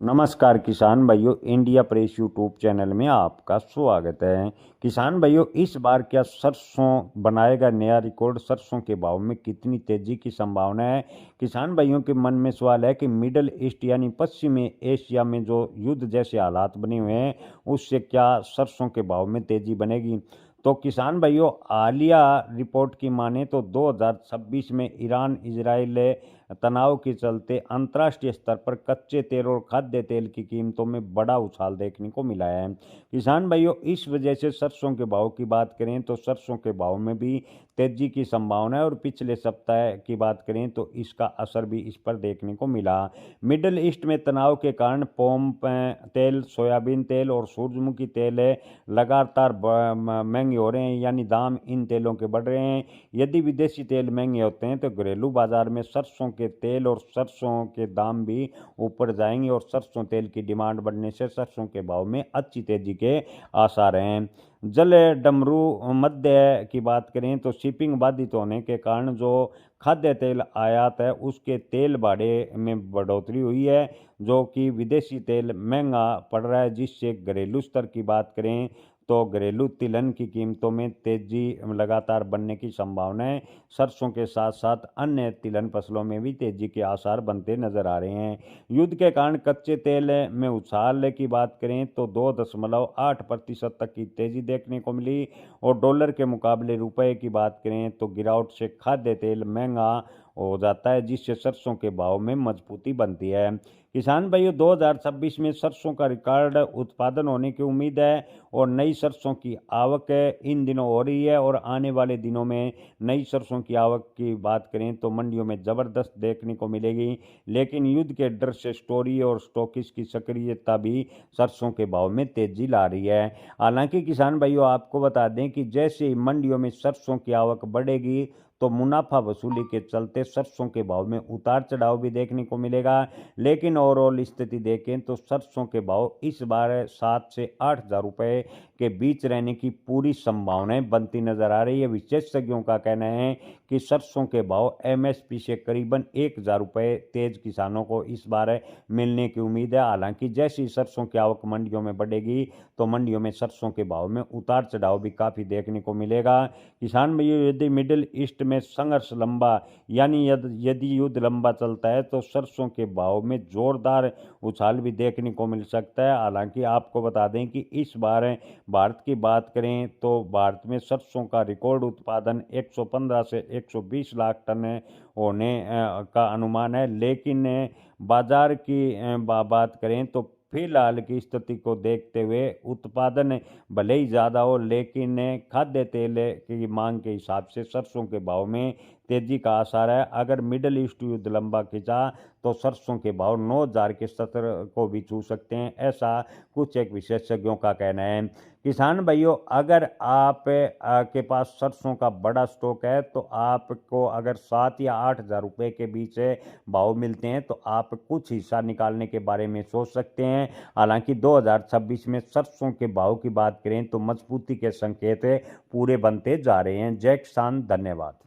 नमस्कार किसान भाइयों, इंडिया प्रेस यूट्यूब चैनल में आपका स्वागत है। किसान भाइयों, इस बार क्या सरसों बनाएगा नया रिकॉर्ड? सरसों के भाव में कितनी तेजी की संभावना है? किसान भाइयों के मन में सवाल है कि मिडल ईस्ट यानी पश्चिमी एशिया में जो युद्ध जैसे हालात बने हुए हैं, उससे क्या सरसों के भाव में तेजी बनेगी? तो किसान भाइयों, हालिया रिपोर्ट की माने तो 2026 में ईरान इजराइल तनाव के चलते अंतर्राष्ट्रीय स्तर पर कच्चे तेल और खाद्य तेल की कीमतों में बड़ा उछाल देखने को मिला है। किसान भाइयों, इस वजह से सरसों के भाव की बात करें तो सरसों के भाव में भी तेजी की संभावना है और पिछले सप्ताह की बात करें तो इसका असर भी इस पर देखने को मिला। मिडल ईस्ट में तनाव के कारण पाम तेल, सोयाबीन तेल और सूरजमुखी तेल लगातार महंगे हो रहे हैं, यानी दाम इन तेलों के बढ़ रहे हैं। यदि विदेशी तेल महंगे होते हैं तो घरेलू बाजार में सरसों के तेल और सरसों के दाम भी ऊपर जाएंगे और सरसों तेल की डिमांड बढ़ने से सरसों के भाव में अच्छी तेजी के आसार हैं। जल डमरू मध्य की बात करें तो शिपिंग बाधित होने के कारण जो खाद्य तेल आयात है उसके तेल भाड़े में बढ़ोतरी हुई है, जो कि विदेशी तेल महंगा पड़ रहा है, जिससे घरेलू स्तर की बात करें तो घरेलू तिलहन की कीमतों में तेजी लगातार बढ़ने की संभावना है। सरसों के साथ साथ अन्य तिलहन फसलों में भी तेजी के आसार बनते नजर आ रहे हैं। युद्ध के कारण कच्चे तेल में उछाल की बात करें तो 2.8% तक की तेजी देखने को मिली और डॉलर के मुकाबले रुपए की बात करें तो गिरावट से खाद्य तेल महंगा हो जाता है, जिससे सरसों के भाव में मजबूती बनती है। किसान भाइयों, 2026 में सरसों का रिकॉर्ड उत्पादन होने की उम्मीद है और नई सरसों की आवक इन दिनों हो रही है और आने वाले दिनों में नई सरसों की आवक की बात करें तो मंडियों में ज़बरदस्त देखने को मिलेगी। लेकिन युद्ध के डर से स्टोरी और स्टॉकिस की सक्रियता भी सरसों के भाव में तेजी ला रही है। हालांकि किसान भाइयों, आपको बता दें कि जैसे ही मंडियों में सरसों की आवक बढ़ेगी तो मुनाफा वसूली के चलते सरसों के भाव में उतार चढ़ाव भी देखने को मिलेगा। लेकिन ओवरऑल स्थिति देखें तो सरसों के भाव इस बार 7 से 8 हज़ार रुपये के बीच रहने की पूरी संभावनाएं बनती नजर आ रही है। विशेषज्ञों का कहना है कि सरसों के भाव एमएसपी से करीबन 1 हज़ार रुपये तेज किसानों को इस बार मिलने की उम्मीद है। हालांकि जैसी सरसों की आवक मंडियों में बढ़ेगी तो मंडियों में सरसों के भाव में उतार चढ़ाव भी काफ़ी देखने को मिलेगा। किसान भाइयों, यदि मिडिल ईस्ट में संघर्ष लंबा यानी यदि युद्ध लंबा चलता है तो सरसों के भाव में जोरदार उछाल भी देखने को मिल सकता है। हालांकि आपको बता दें कि इस बार भारत की बात करें तो भारत में सरसों का रिकॉर्ड उत्पादन 115 से 120 लाख टन होने का अनुमान है। लेकिन बाजार की बात करें तो फिलहाल की स्थिति को देखते हुए उत्पादन भले ही ज़्यादा हो, लेकिन खाद्य तेल की मांग के हिसाब से सरसों के भाव में तेजी का आसार है। अगर मिडल ईस्ट युद्ध लंबा खिंचा तो सरसों के भाव 9 हज़ार के स्तर को भी छू सकते हैं, ऐसा कुछ एक विशेषज्ञों का कहना है। किसान भाइयों, अगर आप के पास सरसों का बड़ा स्टॉक है तो आपको अगर 7 या 8 हज़ार रुपये के बीच भाव मिलते हैं तो आप कुछ हिस्सा निकालने के बारे में सोच सकते हैं। हालांकि 2026 में सरसों के भाव की बात करें तो मजबूती के संकेत पूरे बनते जा रहे हैं। जय किसान, धन्यवाद।